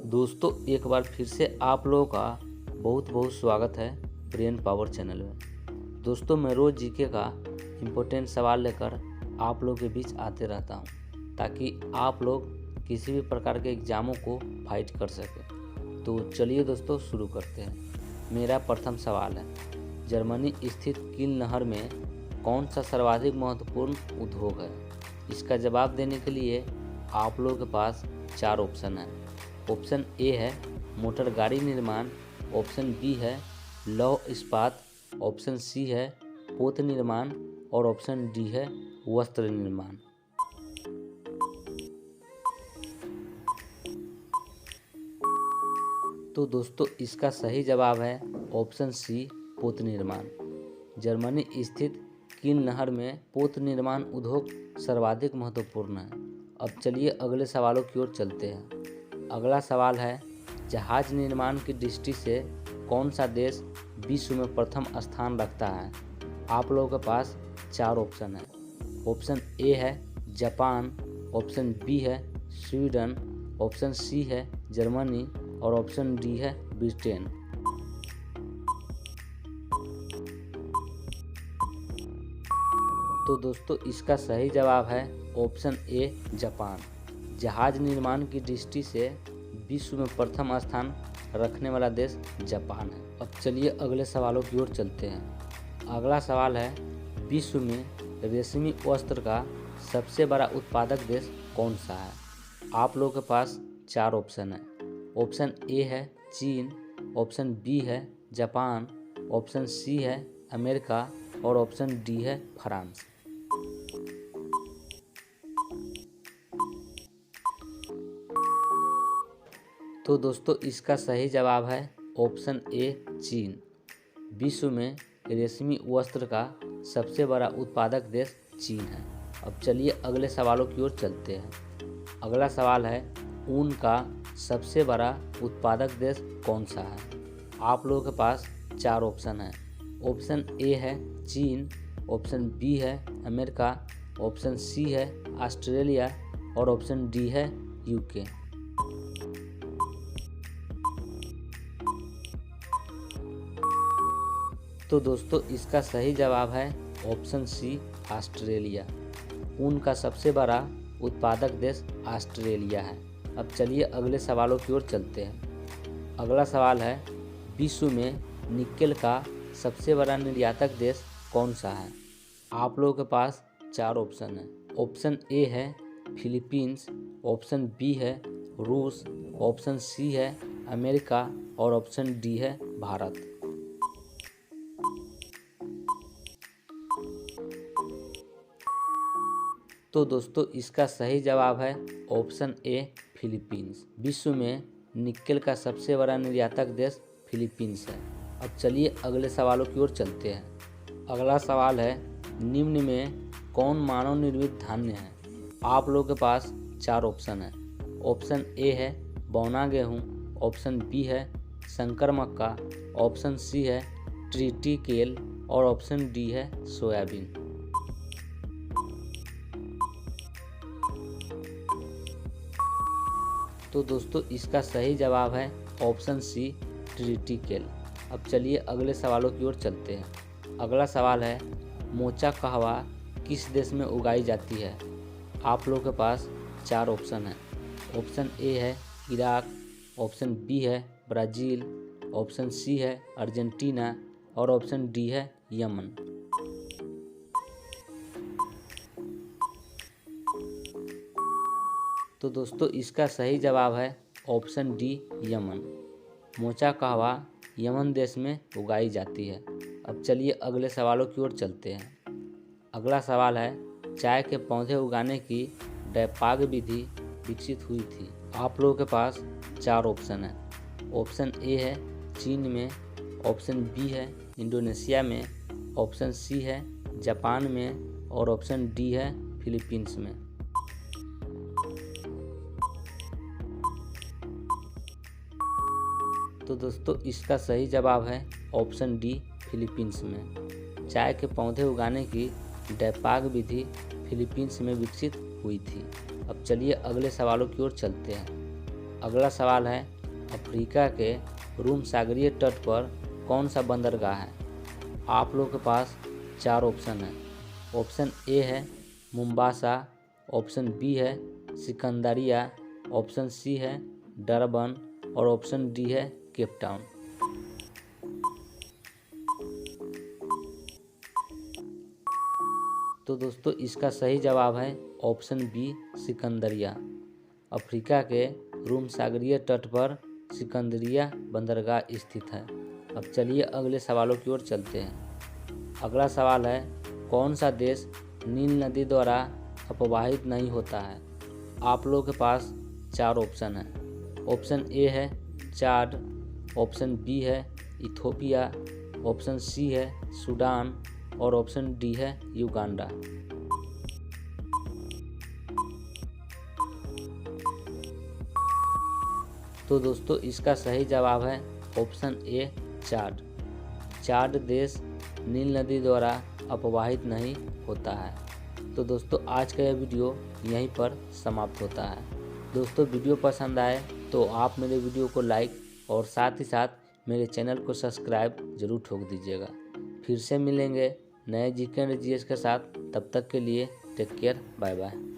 दोस्तों एक बार फिर से आप लोगों का बहुत बहुत स्वागत है ब्रेन पावर चैनल में। दोस्तों मैं रोज़ जीके का इम्पोर्टेंट सवाल लेकर आप लोगों के बीच आते रहता हूं ताकि आप लोग किसी भी प्रकार के एग्ज़ामों को फाइट कर सकें। तो चलिए दोस्तों शुरू करते हैं। मेरा प्रथम सवाल है, जर्मनी स्थित कील नहर में कौन सा सर्वाधिक महत्वपूर्ण उद्योग है? इसका जवाब देने के लिए आप लोगों के पास 4 ऑप्शन हैं। ऑप्शन ए है मोटर गाड़ी निर्माण, ऑप्शन बी है लौह इस्पात, ऑप्शन सी है पोत निर्माण और ऑप्शन डी है वस्त्र निर्माण। तो दोस्तों इसका सही जवाब है ऑप्शन सी पोत निर्माण। जर्मनी स्थित कील नहर में पोत निर्माण उद्योग सर्वाधिक महत्वपूर्ण है। अब चलिए अगले सवालों की ओर चलते हैं। अगला सवाल है, जहाज निर्माण की दृष्टि से कौन सा देश विश्व में प्रथम स्थान रखता है? आप लोगों के पास 4 ऑप्शन है। ऑप्शन ए है जापान, ऑप्शन बी है स्वीडन, ऑप्शन सी है जर्मनी और ऑप्शन डी है ब्रिटेन। तो दोस्तों इसका सही जवाब है ऑप्शन ए जापान। जहाज निर्माण की दृष्टि से विश्व में प्रथम स्थान रखने वाला देश जापान है। अब चलिए अगले सवालों की ओर चलते हैं। अगला सवाल है, विश्व में रेशमी वस्त्र का सबसे बड़ा उत्पादक देश कौन सा है? आप लोगों के पास 4 ऑप्शन है। ऑप्शन ए है चीन, ऑप्शन बी है जापान, ऑप्शन सी है अमेरिका और ऑप्शन डी है फ्रांस। तो दोस्तों इसका सही जवाब है ऑप्शन ए चीन। विश्व में रेशमी वस्त्र का सबसे बड़ा उत्पादक देश चीन है। अब चलिए अगले सवालों की ओर चलते हैं। अगला सवाल है, ऊन का सबसे बड़ा उत्पादक देश कौन सा है? आप लोगों के पास 4 ऑप्शन है। ऑप्शन ए है चीन, ऑप्शन बी है अमेरिका, ऑप्शन सी है ऑस्ट्रेलिया और ऑप्शन डी है यूके। तो दोस्तों इसका सही जवाब है ऑप्शन सी ऑस्ट्रेलिया। ऊन का सबसे बड़ा उत्पादक देश ऑस्ट्रेलिया है। अब चलिए अगले सवालों की ओर चलते हैं। अगला सवाल है, विश्व में निकेल का सबसे बड़ा निर्यातक देश कौन सा है? आप लोगों के पास 4 ऑप्शन है। ऑप्शन ए है फिलीपींस, ऑप्शन बी है रूस, ऑप्शन सी है अमेरिका और ऑप्शन डी है भारत। तो दोस्तों इसका सही जवाब है ऑप्शन ए फिलीपींस। विश्व में निकेल का सबसे बड़ा निर्यातक देश फिलीपींस है। अब चलिए अगले सवालों की ओर चलते हैं। अगला सवाल है, निम्न में कौन मानव निर्मित धान्य है? आप लोगों के पास 4 ऑप्शन है। ऑप्शन ए है बौना गेहूँ, ऑप्शन बी है संकर मक्का, ऑप्शन सी है ट्रिटी केल और ऑप्शन डी है सोयाबीन। तो दोस्तों इसका सही जवाब है ऑप्शन सी ट्रिटी केल। अब चलिए अगले सवालों की ओर चलते हैं। अगला सवाल है, मोचा कहवा किस देश में उगाई जाती है? आप लोगों के पास 4 ऑप्शन है। ऑप्शन ए है इराक, ऑप्शन बी है ब्राज़ील, ऑप्शन सी है अर्जेंटीना और ऑप्शन डी है यमन। तो दोस्तों इसका सही जवाब है ऑप्शन डी यमन। मोचा कहवा यमन देश में उगाई जाती है। अब चलिए अगले सवालों की ओर चलते हैं। अगला सवाल है, चाय के पौधे उगाने की डैपाग विधि विकसित हुई थी? आप लोगों के पास 4 ऑप्शन है। ऑप्शन ए है चीन में, ऑप्शन बी है इंडोनेशिया में, ऑप्शन सी है जापान में और ऑप्शन डी है फिलीपींस में। तो दोस्तों इसका सही जवाब है ऑप्शन डी फिलीपींस में। चाय के पौधे उगाने की डैपाग विधि फिलीपींस में विकसित हुई थी। अब चलिए अगले सवालों की ओर चलते हैं। अगला सवाल है, अफ्रीका के रोम सागरीय तट पर कौन सा बंदरगाह है? आप लोग के पास 4 ऑप्शन है। ऑप्शन ए है मुम्बासा, ऑप्शन बी है सिकंदरिया, ऑप्शन सी है डरबन और ऑप्शन डी है केप टाउन। तो दोस्तों इसका सही जवाब है ऑप्शन बी सिकंदरिया। अफ्रीका के रोम सागरीय तट पर सिकंदरिया बंदरगाह स्थित है। अब चलिए अगले सवालों की ओर चलते हैं। अगला सवाल है, कौन सा देश नील नदी द्वारा अपवाहित नहीं होता है? आप लोगों के पास 4 ऑप्शन है। ऑप्शन ए है चाड, ऑप्शन बी है इथोपिया, ऑप्शन सी है सूडान और ऑप्शन डी है युगांडा। तो दोस्तों इसका सही जवाब है ऑप्शन ए चाड। चाड देश नील नदी द्वारा अपवाहित नहीं होता है। तो दोस्तों आज का यह वीडियो यहीं पर समाप्त होता है। दोस्तों वीडियो पसंद आए तो आप मेरे वीडियो को लाइक और साथ ही साथ मेरे चैनल को सब्सक्राइब जरूर ठोक दीजिएगा। फिर से मिलेंगे नए जीके एंड जीएस के साथ। तब तक के लिए टेक केयर, बाय बाय।